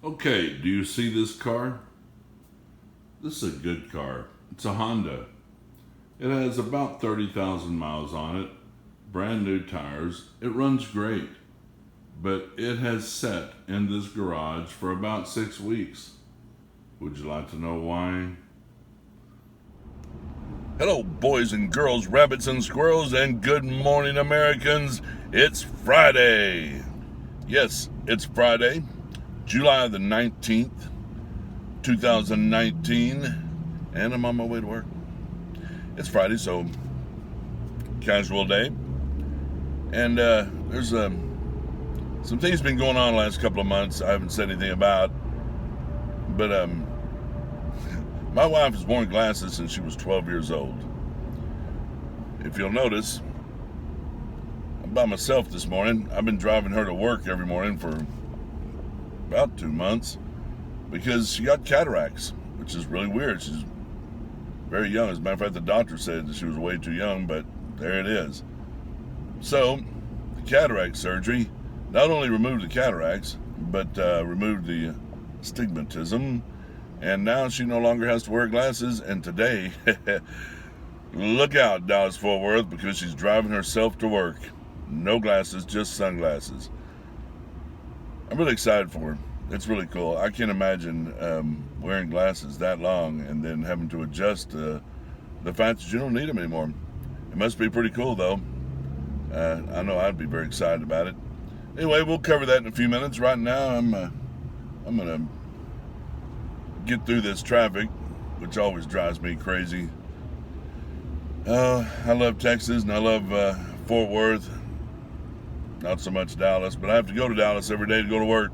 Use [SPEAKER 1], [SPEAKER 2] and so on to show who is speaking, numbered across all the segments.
[SPEAKER 1] Okay, do you see this car? This is a good car. It's a Honda. It has about 30,000 miles on it, brand new tires. It runs great, but it has sat in this garage for about 6 weeks. Would you like to know why? Hello, boys and girls, rabbits and squirrels, and good morning, Americans. It's Friday. Yes, it's Friday, July the 19th, 2019, and I'm on my way to work. It's Friday, so casual day. And there's some things been going on the last couple of months I haven't said anything about. But my wife has worn glasses since she was 12 years old. If you'll notice, I'm by myself this morning. I've been driving her to work every morning for about 2 months because she got cataracts, which is really weird. She's very young. As a matter of fact, the doctor said that she was way too young, but there it is. So, the cataract surgery not only removed the cataracts, but removed the stigmatism, and now she no longer has to wear glasses. And today, look out, Dallas-Fort Worth, because she's driving herself to work. No glasses, just sunglasses. I'm really excited for her. It's really cool. I can't imagine wearing glasses that long and then having to adjust to the fact that you don't need them anymore. It must be pretty cool, though. I know I'd be very excited about it. Anyway, we'll cover that in a few minutes. Right now, I'm gonna get through this traffic, which always drives me crazy. I love Texas and I love Fort Worth. Not so much Dallas, but I have to go to Dallas every day to go to work.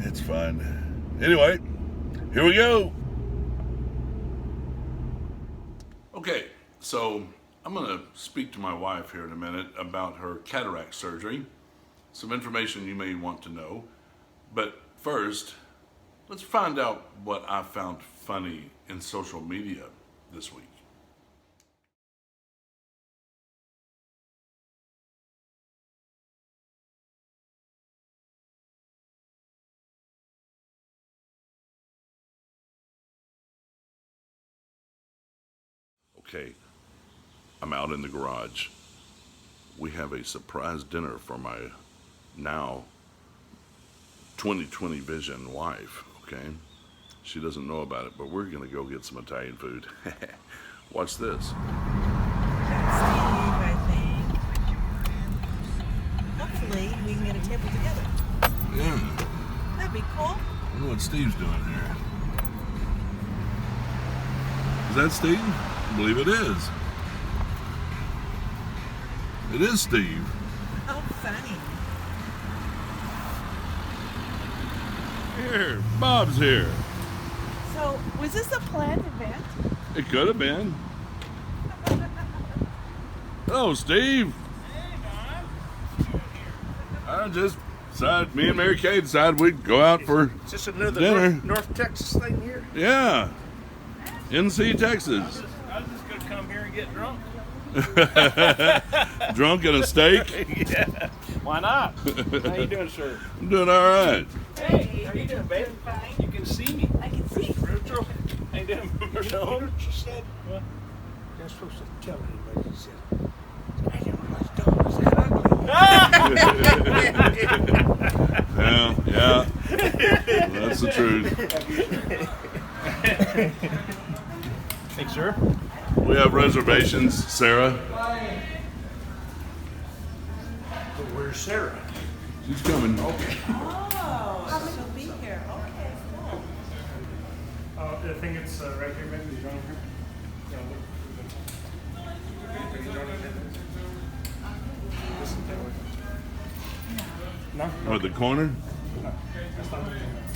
[SPEAKER 1] It's fun. Anyway, here we go. Okay, so I'm going to speak to my wife here in a minute about her cataract surgery. Some information you may want to know. But first, let's find out what I found funny in social media this week. Okay, I'm out in the garage. We have a surprise dinner for my now 20/20 vision wife, okay? She doesn't know about it, but we're gonna go get some Italian food. Watch this.
[SPEAKER 2] Steve, I think. Hopefully, we can get a table together.
[SPEAKER 1] Yeah,
[SPEAKER 2] That'd be cool.
[SPEAKER 1] I wonder what Steve's doing here. Is that Steve? I believe it is. It is Steve.
[SPEAKER 2] How funny.
[SPEAKER 1] Here, Bob's here.
[SPEAKER 2] So, was this a planned event?
[SPEAKER 1] It could have been. Hello, Steve.
[SPEAKER 3] Hey, Don.
[SPEAKER 1] I just decided, me and Mary Kay decided we'd go out for
[SPEAKER 3] Is this another
[SPEAKER 1] dinner.
[SPEAKER 3] North Texas thing here?
[SPEAKER 1] Yeah, NC, Texas.
[SPEAKER 3] I was just going to come here and get drunk.
[SPEAKER 1] Drunk and a steak.
[SPEAKER 3] Yeah. Why not? How you doing, sir?
[SPEAKER 1] I'm doing all right.
[SPEAKER 3] Hey, how you doing, babe? You can see me.
[SPEAKER 2] I can see.
[SPEAKER 3] Retro. How you doing?
[SPEAKER 4] You know what she said?
[SPEAKER 3] What?
[SPEAKER 4] You're not supposed to tell anybody. She said, I didn't realize Don was that ugly.
[SPEAKER 1] Yeah. That's the truth.
[SPEAKER 3] Thanks, sir.
[SPEAKER 1] We have reservations, Sarah.
[SPEAKER 4] But where's Sarah?
[SPEAKER 1] She's coming.
[SPEAKER 4] Okay.
[SPEAKER 2] Oh, she'll be here. Okay, cool.
[SPEAKER 5] I think it's right here, maybe. You don't here? Yeah, look. No?
[SPEAKER 1] What, the corner?
[SPEAKER 2] Not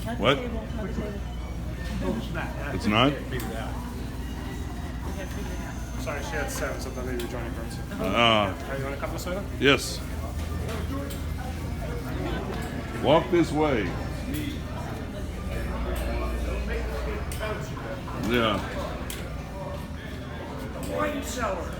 [SPEAKER 2] the
[SPEAKER 1] What?
[SPEAKER 2] table, not the table.
[SPEAKER 4] No, it's not.
[SPEAKER 1] It's not?
[SPEAKER 5] Beat it out.
[SPEAKER 2] We have to figure it out.
[SPEAKER 5] Sorry, she had 7, so then maybe you're joining friends. You want to come this way then?
[SPEAKER 1] Yes. Walk this way. Yeah.
[SPEAKER 4] Wine cellar.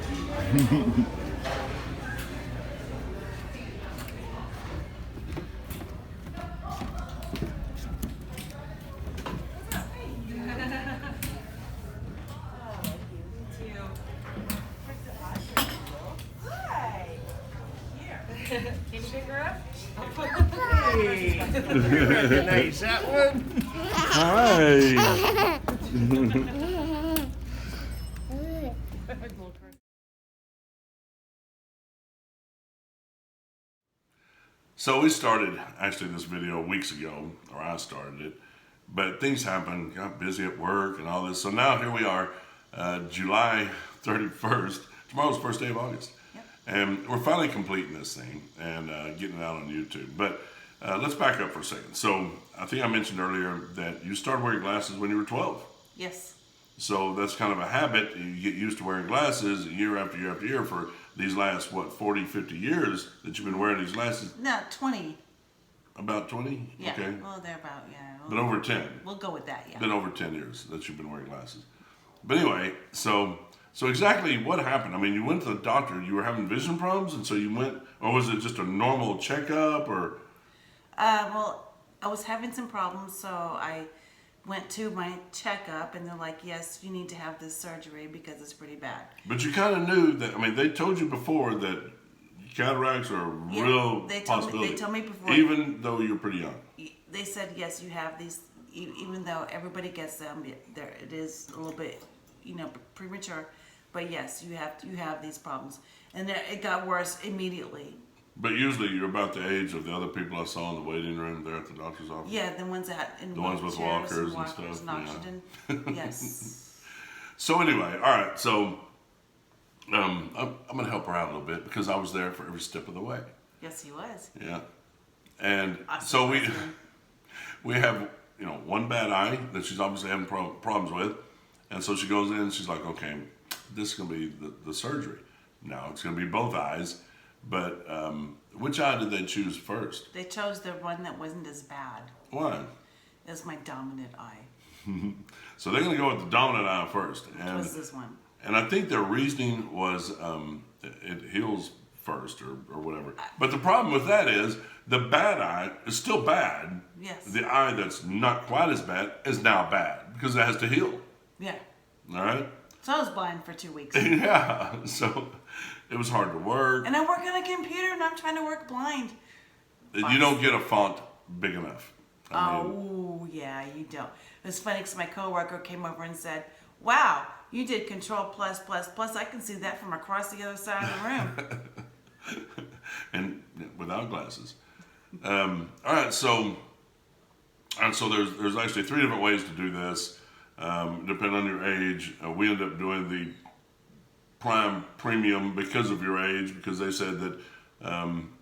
[SPEAKER 4] Hey, you recognize that one?
[SPEAKER 1] Hi. So we started actually this video weeks ago, or I started it, but things happened, got busy at work and all this. So now here we are, July 31st. Tomorrow's the first day of August.
[SPEAKER 2] Yep.
[SPEAKER 1] And we're finally completing this thing and getting it out on YouTube. But let's back up for a second. So I think I mentioned earlier that you started wearing glasses when you were 12.
[SPEAKER 2] Yes.
[SPEAKER 1] So that's kind of a habit. You get used to wearing glasses year after year after year for these last, 40, 50 years that you've been wearing these glasses.
[SPEAKER 2] No, 20.
[SPEAKER 1] About 20?
[SPEAKER 2] Yeah.
[SPEAKER 1] Okay.
[SPEAKER 2] Well, they're about, yeah.
[SPEAKER 1] But over 10.
[SPEAKER 2] We'll go with that, yeah.
[SPEAKER 1] Been over 10 years that you've been wearing glasses. But anyway, so exactly what happened? I mean, you went to the doctor, you were having vision problems, and so you went, or was it just a normal checkup, or?
[SPEAKER 2] Well, I was having some problems, so I went to my checkup, and they're like, yes, you need to have this surgery because it's pretty bad.
[SPEAKER 1] But you kind of knew that, I mean, they told you before that cataracts are a real possibility.
[SPEAKER 2] They told me before.
[SPEAKER 1] Even though you're pretty young.
[SPEAKER 2] They said, yes, you have these, even though everybody gets them, it is a little bit, premature, but yes, you have these problems. And it got worse immediately.
[SPEAKER 1] But usually you're about the age of the other people I saw in the waiting room there at the doctor's office.
[SPEAKER 2] Yeah, the ones that in
[SPEAKER 1] the ones with walkers and stuff.
[SPEAKER 2] And oxygen. Yes.
[SPEAKER 1] So anyway, all right. So I'm going to help her out a little bit because I was there for every step of the way.
[SPEAKER 2] Yes, he was.
[SPEAKER 1] Yeah. And
[SPEAKER 2] Awesome.
[SPEAKER 1] so we have one bad eye that she's obviously having problems with, and so she goes in and she's like, okay, this is going to be the surgery. Now it's going to be both eyes. But which eye did they choose first?
[SPEAKER 2] They chose the one that wasn't as bad.
[SPEAKER 1] Why?
[SPEAKER 2] It was my dominant eye.
[SPEAKER 1] So they're going to go with the dominant eye first.
[SPEAKER 2] Which was this one.
[SPEAKER 1] And I think their reasoning was it heals first or whatever. But the problem with that is the bad eye is still bad.
[SPEAKER 2] Yes.
[SPEAKER 1] The eye that's not quite as bad is now bad because it has to heal.
[SPEAKER 2] Yeah.
[SPEAKER 1] All right?
[SPEAKER 2] So I was blind for 2 weeks.
[SPEAKER 1] Yeah. So it was hard to work.
[SPEAKER 2] And I work on a computer and I'm trying to work blind.
[SPEAKER 1] You don't get a font big enough.
[SPEAKER 2] Oh, yeah, you don't. It was funny because my coworker came over and said, wow, you did Control plus plus plus. I can see that from across the other side of the room.
[SPEAKER 1] And without glasses. All right, so there's actually 3 different ways to do this, depending on your age. We end up doing the premium because of your age, because they said that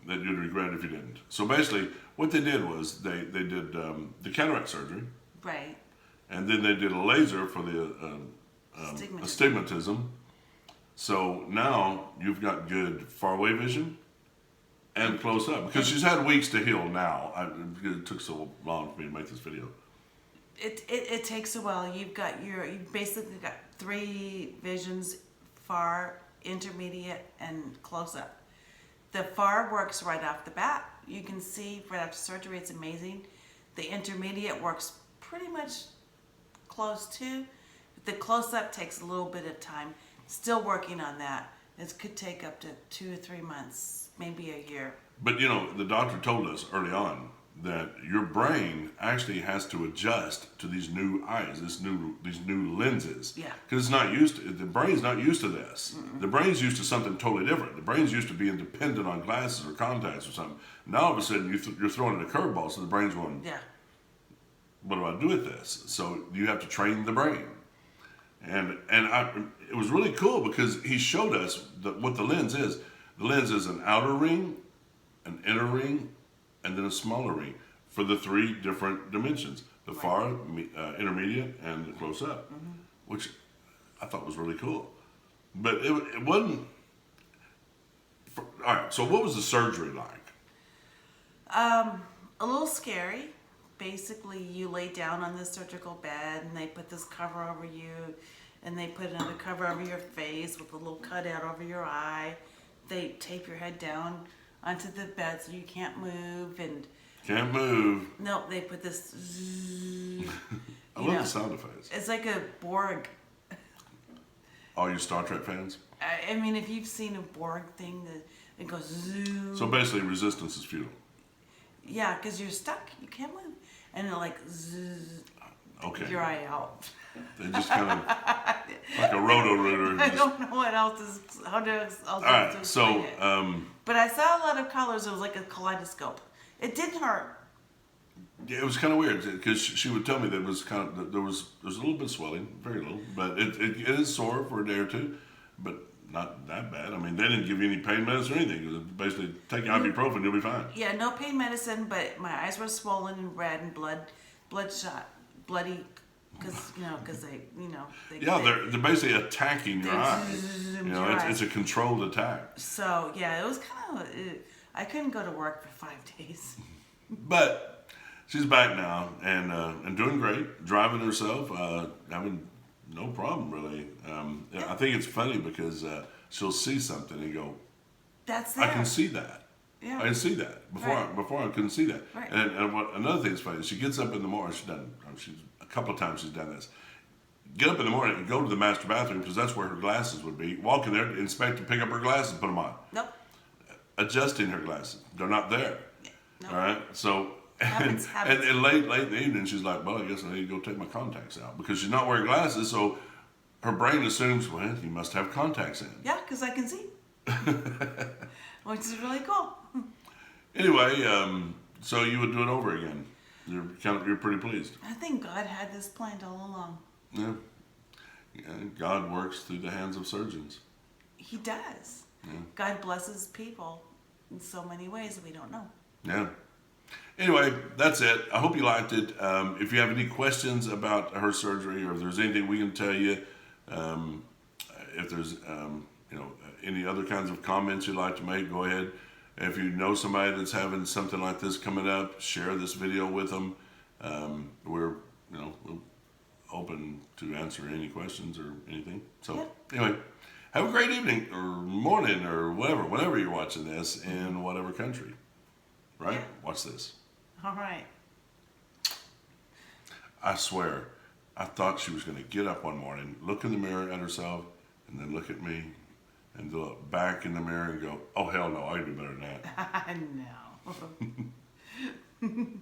[SPEAKER 1] you'd regret it if you didn't. So basically, what they did was they did the cataract surgery,
[SPEAKER 2] Right.
[SPEAKER 1] and then they did a laser for the astigmatism. So now you've got good far away vision and close up, because she's had weeks to heal now. It took so long for me to make this video.
[SPEAKER 2] It takes a while. You've basically got 3 visions: far, intermediate, and close up. The far works right off the bat. You can see right after surgery, it's amazing. The intermediate works pretty much close to. The close up takes a little bit of time. Still working on that. It could take up to 2 or 3 months, maybe a year.
[SPEAKER 1] But the doctor told us early on that your brain actually has to adjust to these new eyes, these new lenses.
[SPEAKER 2] Yeah.
[SPEAKER 1] Because the brain's not used to this. The brain's used to something totally different. The brain's used to being dependent on glasses or contacts or something. Now all of a sudden you're throwing it a curveball, so the brain's going,
[SPEAKER 2] Yeah.
[SPEAKER 1] what do I do with this? So you have to train the brain. And it was really cool because he showed us what the lens is. The lens is an outer ring, an inner ring, and then a smaller ring for the 3 different dimensions: the far, intermediate, and the close up, which I thought was really cool. But it wasn't. All right. So what was the surgery like?
[SPEAKER 2] A little scary. Basically, you lay down on this surgical bed and they put this cover over you, and they put another cover over your face with a little cutout over your eye. They tape your head down onto the bed so you can't move, and
[SPEAKER 1] Can't move.
[SPEAKER 2] no, they put this.
[SPEAKER 1] I love the sound effects.
[SPEAKER 2] It's like a Borg.
[SPEAKER 1] All you Star Trek fans?
[SPEAKER 2] I mean, if you've seen a Borg thing, it goes zoom.
[SPEAKER 1] So basically, resistance is futile.
[SPEAKER 2] Yeah, because you're stuck. You can't move. And it like zzz,
[SPEAKER 1] Okay.
[SPEAKER 2] your eye out.
[SPEAKER 1] They just kind of like a roto-rooter.
[SPEAKER 2] I
[SPEAKER 1] just-
[SPEAKER 2] don't know what else is, how to else
[SPEAKER 1] All
[SPEAKER 2] to
[SPEAKER 1] right.
[SPEAKER 2] explain
[SPEAKER 1] So,
[SPEAKER 2] it. But I saw a lot of colors. It was like a kaleidoscope. It didn't hurt.
[SPEAKER 1] yeah, it was kind of weird because she would tell me that it was kind of there was a little bit of swelling, very little, but it is sore for a day or two, but not that bad. I mean, they didn't give you any pain medicine or anything. It was basically take ibuprofen, you'll be fine.
[SPEAKER 2] Yeah, no pain medicine, but my eyes were swollen and red and bloodshot, bloody, because they,
[SPEAKER 1] Yeah,
[SPEAKER 2] they-
[SPEAKER 1] they're basically attacking your
[SPEAKER 2] They
[SPEAKER 1] eyes.
[SPEAKER 2] zzz
[SPEAKER 1] You know,
[SPEAKER 2] your
[SPEAKER 1] it's
[SPEAKER 2] eyes.
[SPEAKER 1] a controlled attack.
[SPEAKER 2] So yeah, it was kind of. I couldn't go to work for 5 days.
[SPEAKER 1] But she's back now and doing great, driving herself, having no problem really. I think it's funny because she'll see something and go,
[SPEAKER 2] That's
[SPEAKER 1] I
[SPEAKER 2] there.
[SPEAKER 1] can see that.
[SPEAKER 2] Yeah.
[SPEAKER 1] I can see that.
[SPEAKER 2] Right.
[SPEAKER 1] Before I couldn't see that.
[SPEAKER 2] Right.
[SPEAKER 1] And what another thing that's funny is she gets up in the morning. She's a couple of times she's done this. Get up in the morning and go to the master bathroom because that's where her glasses would be. Walk in there, inspect and pick up her glasses, put them on.
[SPEAKER 2] Nope.
[SPEAKER 1] Adjusting her glasses, they're not there.
[SPEAKER 2] No.
[SPEAKER 1] All right, so
[SPEAKER 2] Habits.
[SPEAKER 1] and late in the evening, she's like, "Well, I guess I need to go take my contacts out because she's not wearing glasses." So her brain assumes, "Well, you must have contacts in."
[SPEAKER 2] Yeah, because I can see. Which is really cool.
[SPEAKER 1] Anyway, so you would do it over again. You're pretty pleased.
[SPEAKER 2] I think God had this planned all along.
[SPEAKER 1] Yeah. God works through the hands of surgeons.
[SPEAKER 2] He does.
[SPEAKER 1] Yeah.
[SPEAKER 2] God blesses people in so many ways that we don't know.
[SPEAKER 1] Yeah. Anyway, that's it. I hope you liked it. If you have any questions about her surgery or if there's anything we can tell you, if there's any other kinds of comments you'd like to make, go ahead. If you know somebody that's having something like this coming up, share this video with them. We're open to answer any questions or anything. So anyway, have a great evening or morning or whenever you're watching this in whatever country. Right?
[SPEAKER 2] Yeah.
[SPEAKER 1] Watch this.
[SPEAKER 2] All right.
[SPEAKER 1] I swear, I thought she was going to get up one morning, look in the mirror at herself, and then look at me, and look back in the mirror and go, "Oh hell no, I can do better than that."
[SPEAKER 2] I know.